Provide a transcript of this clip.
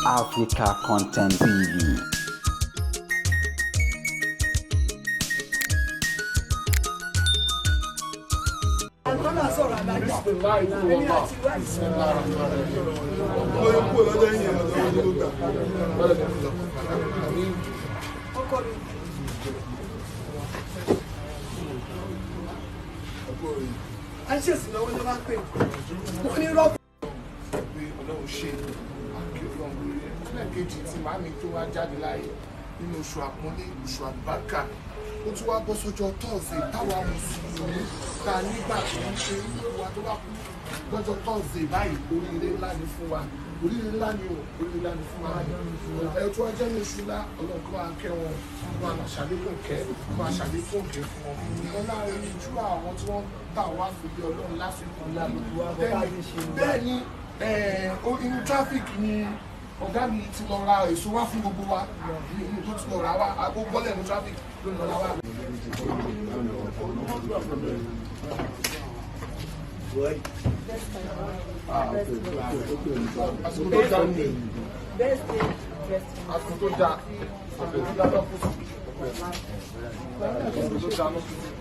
Africa Content TV. Kejì tí màmí tó wá jáde láyé nínú oṣù àpọ́nlé oṣù àbákà ó tún wá bọ́ sọ́jọ́ tọ́ọ̀sì táwa mùsùlùmí ta nígbà tó ń ṣe ìwà tó bá kú lọ́jọ́ tọ́ọ̀sì báyìí oríire ńlá ni fún wa oríire ńlá ni o oríire ńlá ni fún wa ẹ tó wá jẹ́ ní oṣù ńlá ọlọ́run kó máa kẹ́ wọn máa ṣàlékún kẹ́ máa ṣàlékún kẹ́ fún wọn wọn láàrin ojú àwọn tí wọ́n tà wá fìdí ọlọ́run lásìkò bẹ́ẹ̀ ni inú tráfíkì ni ọ̀gá mi ti lọ ra èso wá fún gbogbo wa ní tó ti lọ ra wá agbó bọ́lẹ̀ ní traffic ló lọ ra wá. Àsìkò tó dá ní àsìkò tó dá àsìkò tó dá lọ́kùn àsìkò tó dá lọ́kùn.